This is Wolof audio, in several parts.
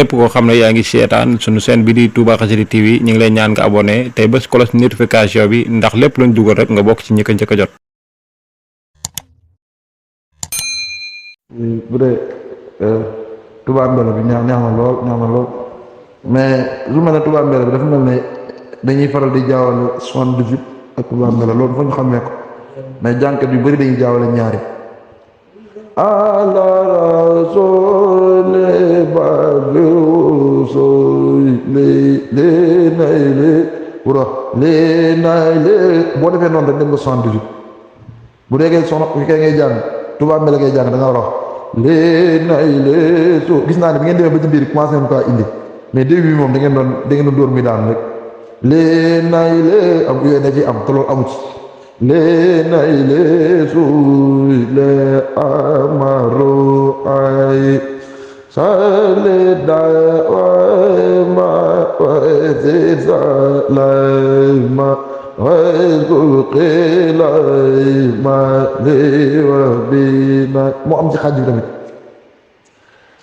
képp koo xam ne yaa ngi seetaan suñu chaîne bi di Touba Xassida TV ñu ngi lay ñaan nga abonné tey bés cloche notification bi ndax lépp luñ dugal rek nga bokk ci ñi ko njëkk a jot. bu dee Touba Mbella bi neex na lool mais lu mel ne Touba Mbella bi dafa mel ne dañuy faral di jaawale 78 ak Touba Mbella loolu fa ñu xamee ko mais jànkat yu bëri dañuy jaawale ñaari ala rasole balu soy le nay le wura le nay le boo defee noonu rek dem nga 78 bu dee ngay soxna fi kay ngay jàng Touba Mbella ngay jàng da nga war a wax le nay le so gis naa ne bi ngeen demee ba ci biir commencé nañ ko indi mais début bi moom da ngeen doon dóor mi daan rek le nay le am yooyu na ci am te loolu amu ci le nay le suy le amaro ay sale da ma ma ma lewa bina moo am ci xaaj bi tamit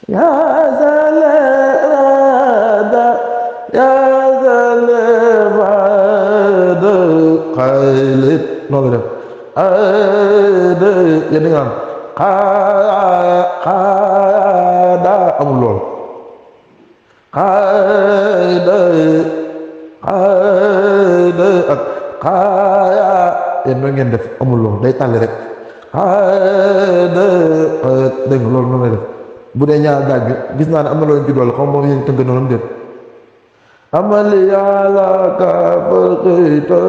yaa zalada yaa zalada xaylit noonu la def yéen nga xaada amul lool xaada ak xaaya yéen noonu ngeen def amul lool day tàlli rek xaada dégg nga loolu noonu lay def bu dee ñaar daaj bi gis naa ne am na loolu ci dool xam moom yéen tënk noonu déet amal yàlla ka faqita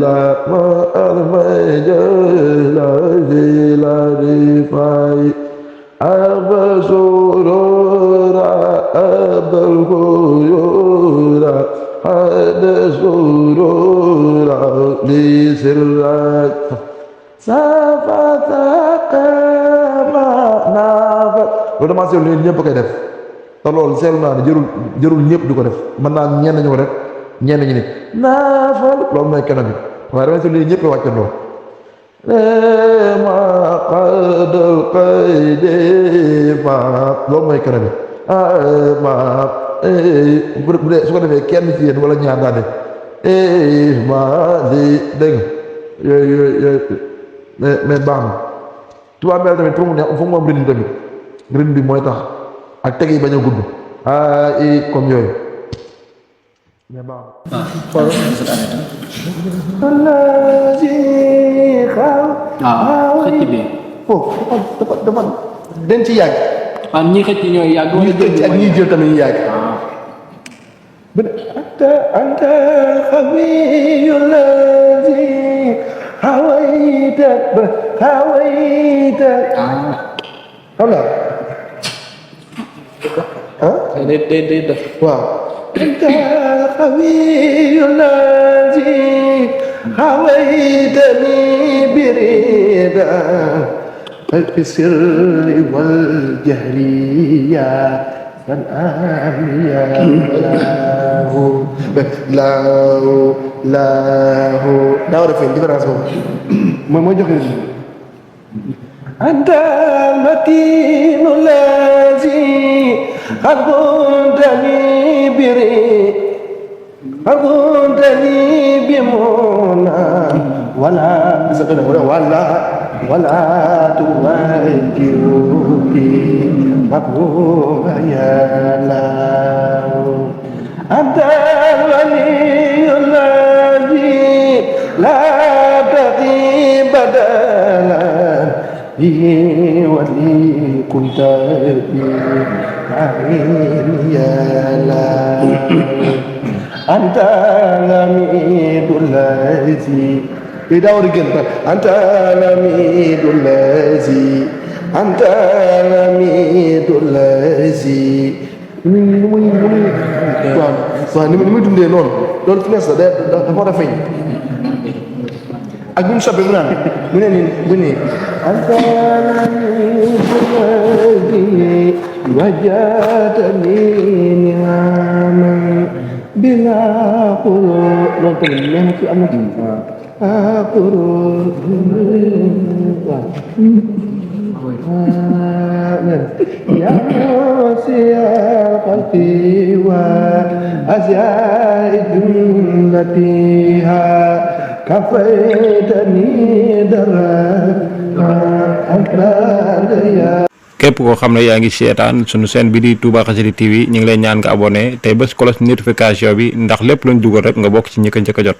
la ma almay jëla la rifay aba surura abal khuyura hada surura li sirrak safata kama nafat loolu dama seetlu leen ñëpp koy def te loolu seetlu naa ne jërul ñëpp di ko def mën naa ñenn ñu ko def ñenn ñi ni naafal loolu mooy kenn bi waaye damay seetlu leen ñëpp wàccandoo ma qadal qayde ma loolu mooy kenn bi ma bu dee su ko defee kenn ci yéen wala ñaar daa def ma di dégg nga yooyu mais baax na Touba Mbella tamit pour mu ne foog mu am rythme tamit rythme bi mooy tax ak teg yi bañ a gudd comme yooyu mais baax xëcc bi foofu dafa den ci yàgg waaw ñi xëcc ñooy yàgg ñuy xëcc ak ñuy jël tamit ñu yàgg anta xawiyu lazi hawayta xam nga day def waaw anta xawiyu lazi hawaytani birida في السر والجهر يا سلام يا لا daa war a feeñ différence boobu mooy joxe أنت المتين الذي قد كنتني بمنى ولا تواجهني مكروه يا الله أنت الولي الذي لا تغي بدلا به ولي كنت عين يا الله أنت الحميد الذي داور جن أنت الحميد الذي أنت الحميد الذي waaw ni muy dundee noonu loolu fi nekk dafa war a feeñ ak bu ñu soppee mu naan mu ne nii bu nii anta الحميد الذي وجدتني نعما بلا قرور loolu tamit nee na ci am na قرور يا موسى خلقي وأزياء جملتها كفيتني درا képp koo xam ne yaa ngi seetaan sunu chaîne bi di Touba Xassida TV ñu ngi lay ñaan nga abonné tey bés cloche notification bi ndax lépp luñ dugal rek nga bokk ci ñi ko njëkk a jot